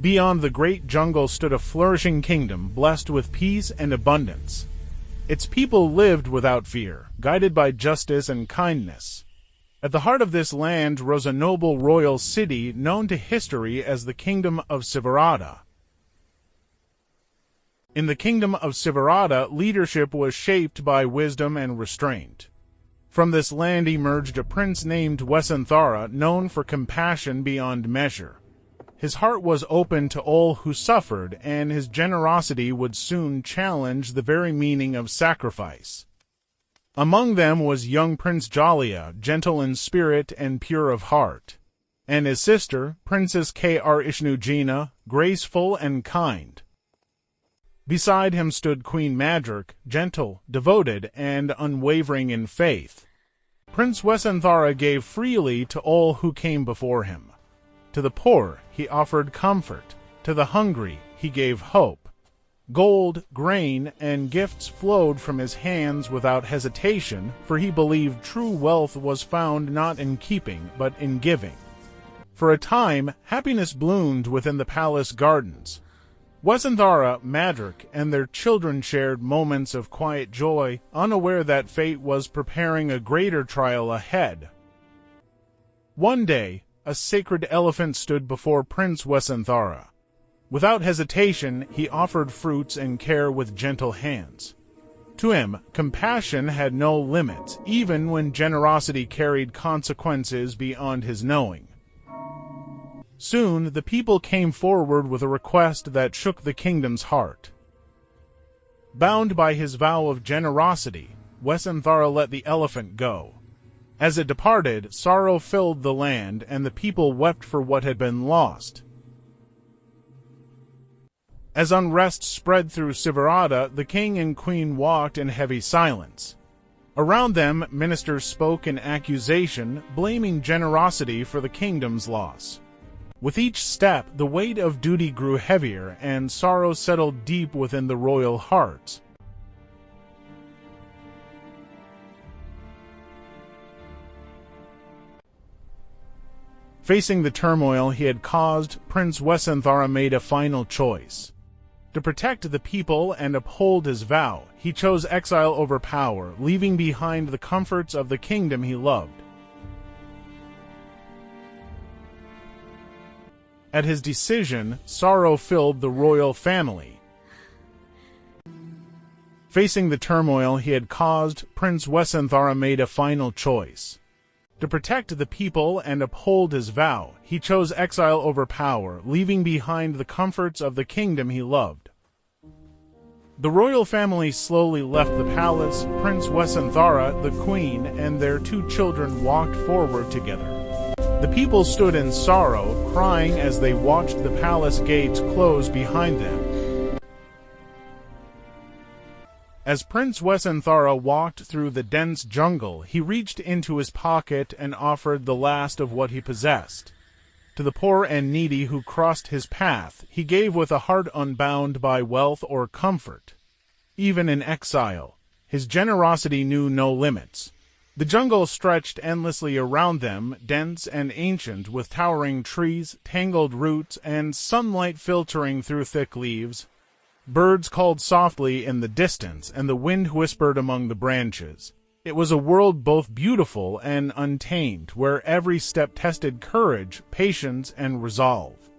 Beyond the great jungle stood a flourishing kingdom blessed with peace and abundance. Its people lived without fear, guided by justice and kindness. At the heart of this land rose a noble royal city known to history as the Kingdom of Sivarata. In the Kingdom of Sivarata, leadership was shaped by wisdom and restraint. From this land emerged a prince named Wessanthara, known for compassion beyond measure. His heart was open to all who suffered, and his generosity would soon challenge the very meaning of sacrifice. Among them was young Prince Jāaliya, gentle in spirit and pure of heart, and his sister, Princess Kr Jina, graceful and kind. Beside him stood Queen Madrī, gentle, devoted, and unwavering in faith. Prince Wessanthara gave freely to all who came before him. To the poor he offered comfort, to the hungry he gave hope. Gold, grain, and gifts flowed from his hands without hesitation, for he believed true wealth was found not in keeping, but in giving. For a time, happiness bloomed within the palace gardens. Wessanthara, Madrī, and their children shared moments of quiet joy, unaware that fate was preparing a greater trial ahead. One day, a sacred elephant stood before Prince Wessanthara. Without hesitation, he offered fruits and care with gentle hands. To him, compassion had no limits, even when generosity carried consequences beyond his knowing. Soon, the people came forward with a request that shook the kingdom's heart. Bound by his vow of generosity, Wessanthara let the elephant go. As it departed, sorrow filled the land, and the people wept for what had been lost. As unrest spread through Sivarata, the king and queen walked in heavy silence. Around them, ministers spoke in accusation, blaming generosity for the kingdom's loss. With each step, the weight of duty grew heavier, and sorrow settled deep within the royal hearts. Facing the turmoil he had caused, Prince Wessanthara made a final choice. To protect the people and uphold his vow, he chose exile over power, leaving behind the comforts of the kingdom he loved. At his decision, sorrow filled the royal family. Facing the turmoil he had caused, Prince Wessanthara made a final choice. To protect the people and uphold his vow, he chose exile over power, leaving behind the comforts of the kingdom he loved. The royal family slowly left the palace. Prince Wessanthara, the queen, and their 2 children walked forward together. The people stood in sorrow, crying as they watched the palace gates close behind them. As Prince Wessanthara walked through the dense jungle, he reached into his pocket and offered the last of what he possessed. To the poor and needy who crossed his path, he gave with a heart unbound by wealth or comfort. Even in exile, his generosity knew no limits. The jungle stretched endlessly around them, dense and ancient, with towering trees, tangled roots, and sunlight filtering through thick leaves. Birds called softly in the distance, and the wind whispered among the branches. It was a world both beautiful and untamed, where every step tested courage, patience, and resolve.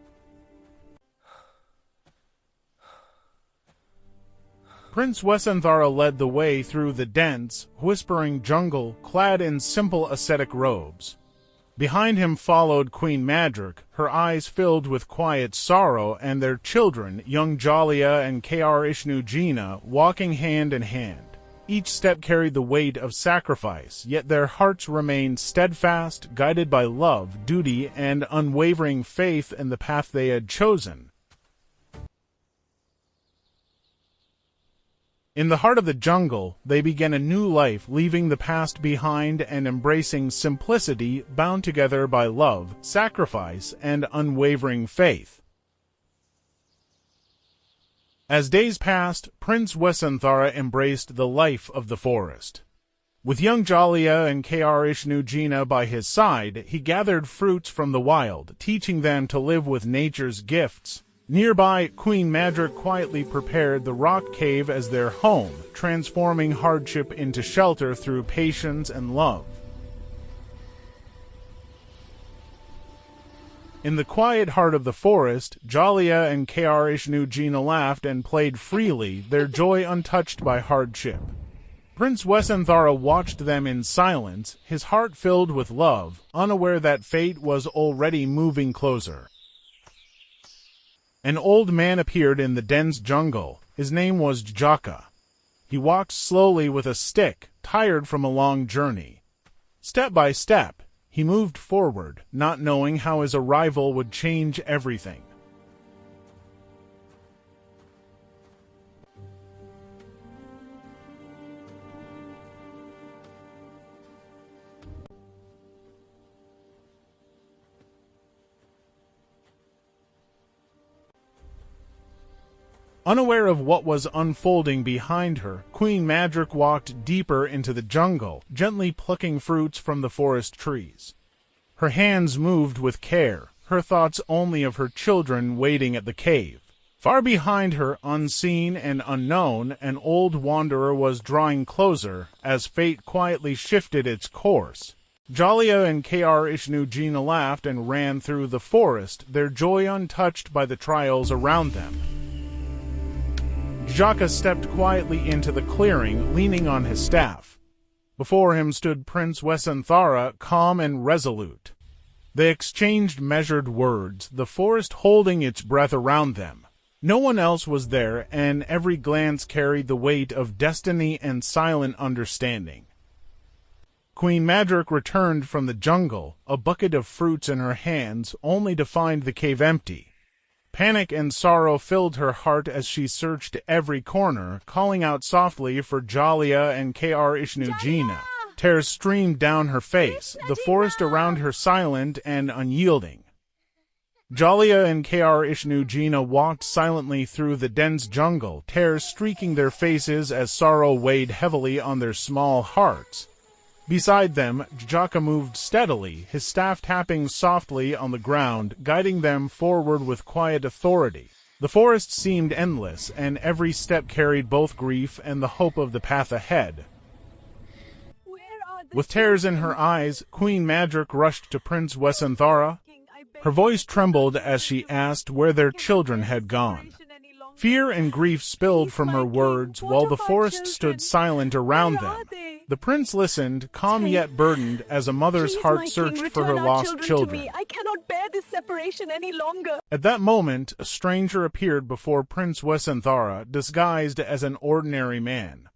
Prince Wessanthara led the way through the dense, whispering jungle, clad in simple ascetic robes. Behind him followed Queen Madrī, her eyes filled with quiet sorrow, and their children, young Jāaliya and Kr Jina, walking hand in hand. Each step carried the weight of sacrifice, yet their hearts remained steadfast, guided by love, duty, and unwavering faith in the path they had chosen. In the heart of the jungle, they began a new life, leaving the past behind and embracing simplicity, bound together by love, sacrifice, and unwavering faith. As days passed, Prince Wessanthara embraced the life of the forest. With young Jāaliya and Kr Jina by his side, he gathered fruits from the wild, teaching them to live with nature's gifts, Nearby, Queen Madrī quietly prepared the rock cave as their home, transforming hardship into shelter through patience and love. In the quiet heart of the forest, Jāaliya and Kr Jina laughed and played freely, their joy untouched by hardship. Prince Wessanthara watched them in silence, his heart filled with love, unaware that fate was already moving closer. An old man appeared in the dense jungle. His name was Jūjaka. He walked slowly with a stick, tired from a long journey. Step by step, he moved forward, not knowing how his arrival would change everything. Unaware of what was unfolding behind her, Queen Madrī walked deeper into the jungle, gently plucking fruits from the forest trees. Her hands moved with care, her thoughts only of her children waiting at the cave. Far behind her, unseen and unknown, an old wanderer was drawing closer as fate quietly shifted its course. Jāaliya and Kr Jina laughed and ran through the forest, their joy untouched by the trials around them. Jūjaka stepped quietly into the clearing, leaning on his staff. Before him stood Prince Wessanthara, calm and resolute. They exchanged measured words, the forest holding its breath around them. No one else was there, and every glance carried the weight of destiny and silent understanding. Queen Madrī returned from the jungle, a bucket of fruits in her hands, only to find the cave empty. Panic and sorrow filled her heart as she searched every corner, calling out softly for Jāaliya and Kr Jina. Tears streamed down her face, the forest around her silent and unyielding. Jāaliya and Kr Jina walked silently through the dense jungle, tears streaking their faces as sorrow weighed heavily on their small hearts. Beside them, Jūjaka moved steadily, his staff tapping softly on the ground, guiding them forward with quiet authority. The forest seemed endless, and every step carried both grief and the hope of the path ahead. With tears in her eyes, Queen Madrī rushed to Prince Wessanthara. Her voice trembled as she asked where their children had gone. Fear and grief spilled from her words, while the forest stood silent around them. The prince listened, calm yet burdened, as a mother's heart searched for her lost children. I cannot bear this separation any longer. At that moment, a stranger appeared before Prince Wessanthara, disguised as an ordinary man.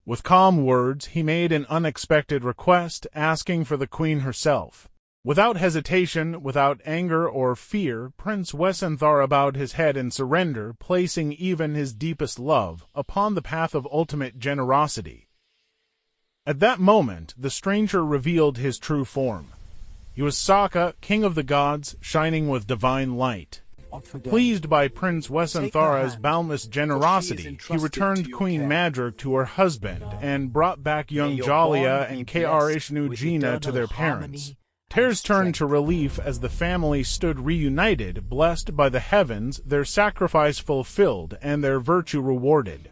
With calm words, he made an unexpected request, asking for the queen herself. Without hesitation, without anger or fear, Prince Wessanthara bowed his head in surrender, placing even his deepest love upon the path of ultimate generosity. At that moment, the stranger revealed his true form. He was Sakka, king of the gods, shining with divine light. Pleased by Prince Wessanthara's boundless generosity, he returned Queen Madrī to her husband and brought back young Jāaliya and Kr Jina to their parents. Tears turned to relief as the family stood reunited, blessed by the heavens, their sacrifice fulfilled and their virtue rewarded.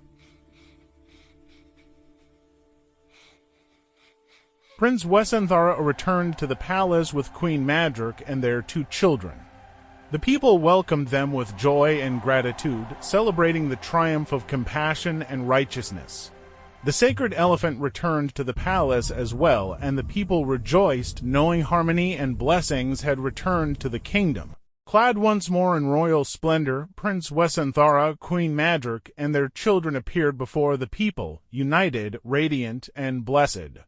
Prince Wessanthara returned to the palace with Queen Madrī and their 2 children. The people welcomed them with joy and gratitude, celebrating the triumph of compassion and righteousness. The sacred elephant returned to the palace as well, and the people rejoiced, knowing harmony and blessings had returned to the kingdom. Clad once more in royal splendor, Prince Wessanthara, Queen Madrī, and their children appeared before the people, united, radiant, and blessed.